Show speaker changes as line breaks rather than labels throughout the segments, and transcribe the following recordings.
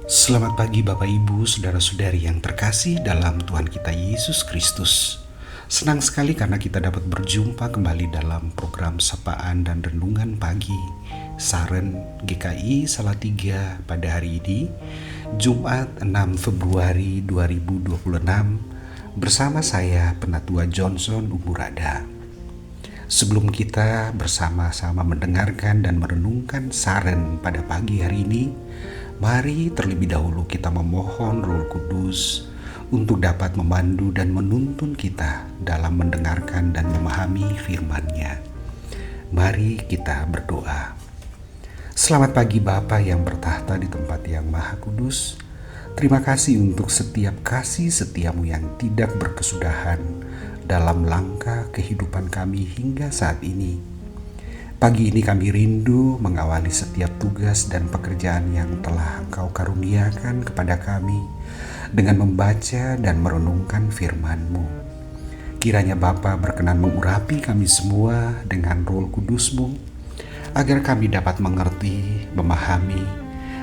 Selamat pagi Bapak Ibu, Saudara-saudari yang terkasih dalam Tuhan kita Yesus Kristus. Senang sekali karena kita dapat berjumpa kembali dalam program Sapaan dan Renungan Pagi Saren GKI Salatiga pada hari ini, Jumat 6 Februari 2026, bersama saya Penatua Johnson Umurada. Sebelum kita bersama-sama mendengarkan dan merenungkan Saren pada pagi hari ini, mari terlebih dahulu kita memohon Roh Kudus untuk dapat memandu dan menuntun kita dalam mendengarkan dan memahami firman-Nya. Mari kita berdoa. Selamat pagi Bapa yang bertahta di tempat yang maha kudus. Terima kasih untuk setiap kasih setiamu yang tidak berkesudahan dalam langkah kehidupan kami hingga saat ini. Pagi ini kami rindu mengawali setiap tugas dan pekerjaan yang telah Engkau karuniakan kepada kami dengan membaca dan merenungkan firman-Mu. Kiranya Bapa berkenan mengurapi kami semua dengan Roh Kudus-Mu, agar kami dapat mengerti, memahami,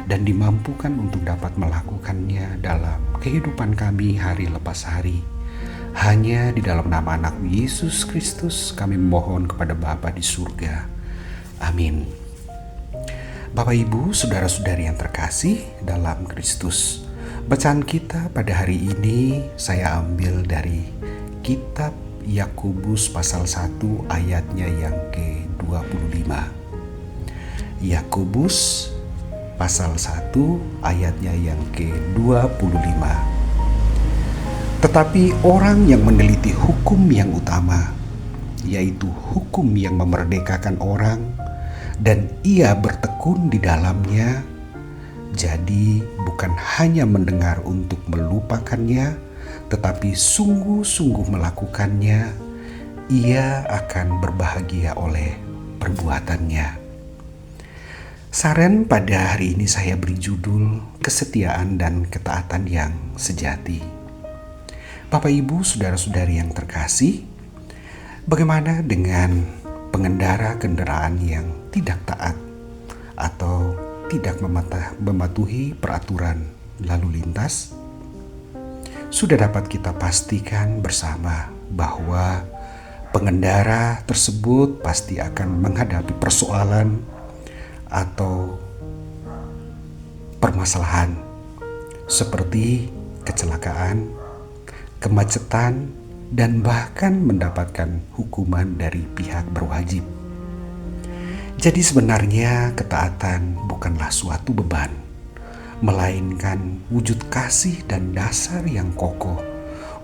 dan dimampukan untuk dapat melakukannya dalam kehidupan kami hari lepas hari. Hanya di dalam nama anak Yesus Kristus kami memohon kepada Bapa di surga. Amin. Bapak Ibu, Saudara-saudari yang terkasih dalam Kristus, bacaan kita pada hari ini saya ambil dari kitab Yakobus pasal 1 ayatnya yang ke-25. Yakobus pasal 1 ayatnya yang ke-25. Tetapi orang yang meneliti hukum yang utama, yaitu hukum yang memerdekakan orang, dan ia bertekun di dalamnya, jadi bukan hanya mendengar untuk melupakannya, tetapi sungguh-sungguh melakukannya, ia akan berbahagia oleh perbuatannya. Saran pada hari ini saya beri judul Kesetiaan dan Ketaatan yang Sejati. Bapak Ibu, Saudara-saudari yang terkasih, bagaimana dengan pengendara kendaraan yang tidak taat atau tidak mematuhi peraturan lalu lintas? Sudah dapat kita pastikan bersama bahwa pengendara tersebut pasti akan menghadapi persoalan atau permasalahan seperti kecelakaan, kemacetan, dan bahkan mendapatkan hukuman dari pihak berwajib. Jadi sebenarnya ketaatan bukanlah suatu beban, melainkan wujud kasih dan dasar yang kokoh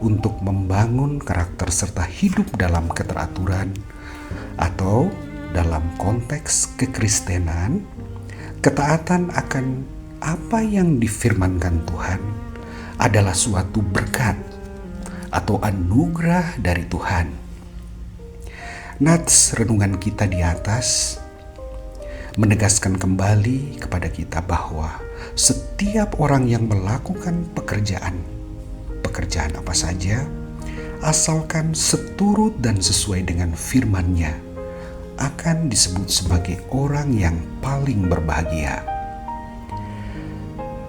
untuk membangun karakter serta hidup dalam keteraturan, atau dalam konteks kekristenan, ketaatan akan apa yang difirmankan Tuhan adalah suatu berkat atau anugerah dari Tuhan. Nats renungan kita di atas menegaskan kembali kepada kita bahwa setiap orang yang melakukan pekerjaan apa saja, asalkan seturut dan sesuai dengan firman-Nya, akan disebut sebagai orang yang paling berbahagia.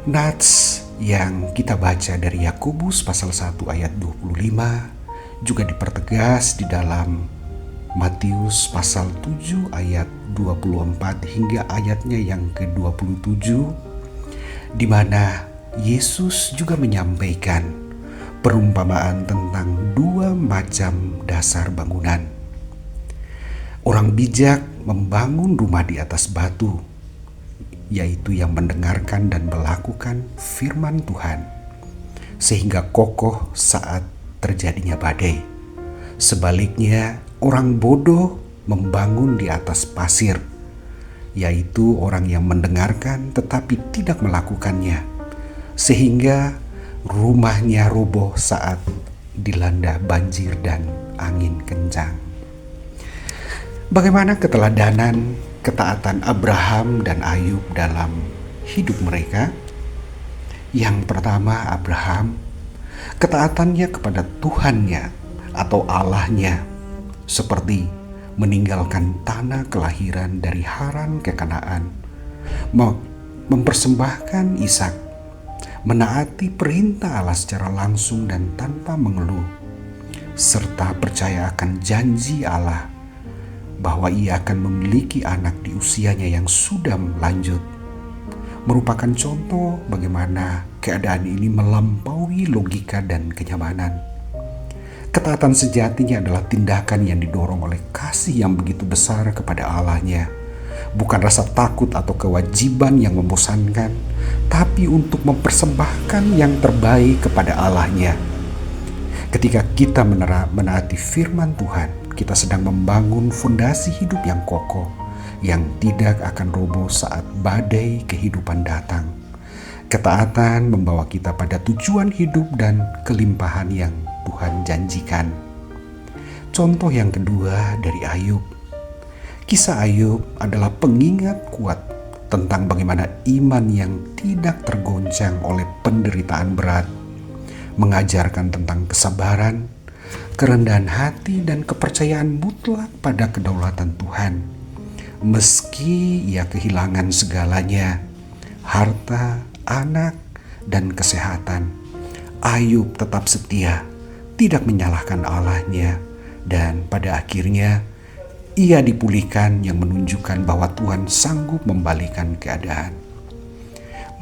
Nats yang kita baca dari Yakobus pasal 1 ayat 25 juga dipertegas di dalam Matius pasal 7 ayat 24 hingga ayatnya yang ke-27, di mana Yesus juga menyampaikan perumpamaan tentang dua macam dasar bangunan. Orang bijak membangun rumah di atas batu, yaitu yang mendengarkan dan melakukan firman Tuhan, sehingga kokoh saat terjadinya badai. Sebaliknya, orang bodoh membangun di atas pasir, yaitu orang yang mendengarkan tetapi tidak melakukannya, sehingga rumahnya roboh saat dilanda banjir dan angin kencang. Bagaimana keteladanan ketaatan Abraham dan Ayub dalam hidup mereka? Yang pertama, Abraham, ketaatannya kepada Tuhannya atau Allahnya, seperti meninggalkan tanah kelahiran dari Haran ke Kanaan, mempersembahkan Ishak menaati perintah Allah secara langsung dan tanpa mengeluh, serta percaya akan janji Allah bahwa ia akan memiliki anak di usianya yang sudah lanjut, merupakan contoh bagaimana keadaan ini melampaui logika dan kenyamanan. Ketaatan sejatinya adalah tindakan yang didorong oleh kasih yang begitu besar kepada Allahnya, bukan rasa takut atau kewajiban yang membosankan, tapi untuk mempersembahkan yang terbaik kepada Allahnya. Ketika kita menaati firman Tuhan, kita sedang membangun fondasi hidup yang kokoh, yang tidak akan roboh saat badai kehidupan datang. Ketaatan membawa kita pada tujuan hidup dan kelimpahan yang Tuhan janjikan. Contoh yang kedua dari Ayub. Kisah Ayub adalah pengingat kuat tentang bagaimana iman yang tidak tergoncang oleh penderitaan berat, mengajarkan tentang kesabaran, kerendahan hati, dan kepercayaan mutlak pada kedaulatan Tuhan. Meski ia kehilangan segalanya, harta, anak, dan kesehatan, Ayub tetap setia, tidak menyalahkan Allahnya, dan pada akhirnya ia dipulihkan yang menunjukkan bahwa Tuhan sanggup membalikan keadaan.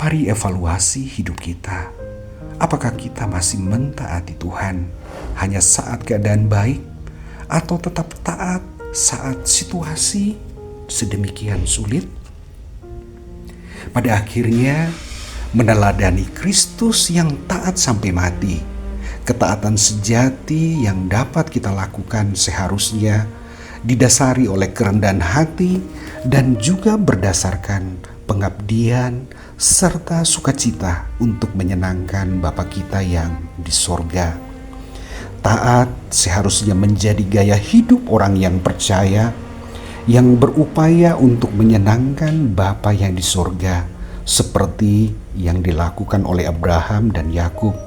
Mari evaluasi hidup kita. Apakah kita masih mentaati Tuhan hanya saat keadaan baik, atau tetap taat saat situasi sedemikian sulit? Pada akhirnya, meneladani Kristus yang taat sampai mati, ketaatan sejati yang dapat kita lakukan seharusnya didasari oleh kerendahan hati dan juga berdasarkan pengabdian serta sukacita untuk menyenangkan Bapa kita yang di sorga. Taat seharusnya menjadi gaya hidup orang yang percaya, yang berupaya untuk menyenangkan Bapa yang di sorga, seperti yang dilakukan oleh Abraham dan Yakub,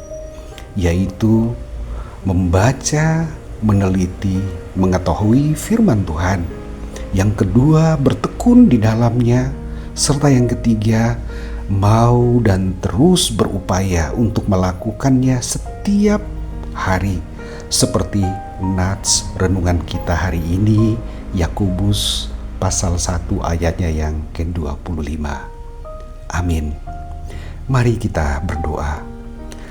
yaitu membaca, meneliti, mengetahui firman Tuhan. Yang kedua, bertekun di dalamnya, serta yang ketiga, mau dan terus berupaya untuk melakukannya setiap hari, seperti nats renungan kita hari ini, Yakobus pasal 1 ayatnya yang ke-25. Amin. Mari kita berdoa.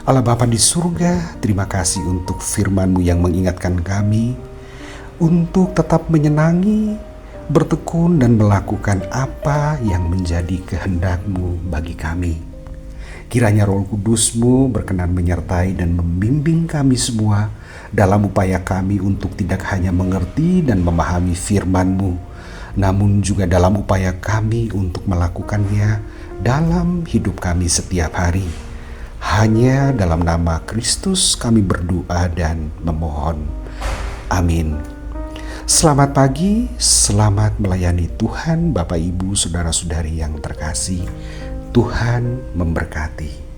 Allah Bapa di surga, terima kasih untuk firman-Mu yang mengingatkan kami untuk tetap menyenangi, bertekun, dan melakukan apa yang menjadi kehendak-Mu bagi kami. Kiranya Roh Kudus-Mu berkenan menyertai dan membimbing kami semua dalam upaya kami untuk tidak hanya mengerti dan memahami firman-Mu, namun juga dalam upaya kami untuk melakukannya dalam hidup kami setiap hari. Hanya dalam nama Kristus kami berdoa dan memohon. Amin. Selamat pagi, selamat melayani Tuhan, Bapak, Ibu, Saudara-saudari yang terkasih. Tuhan memberkati.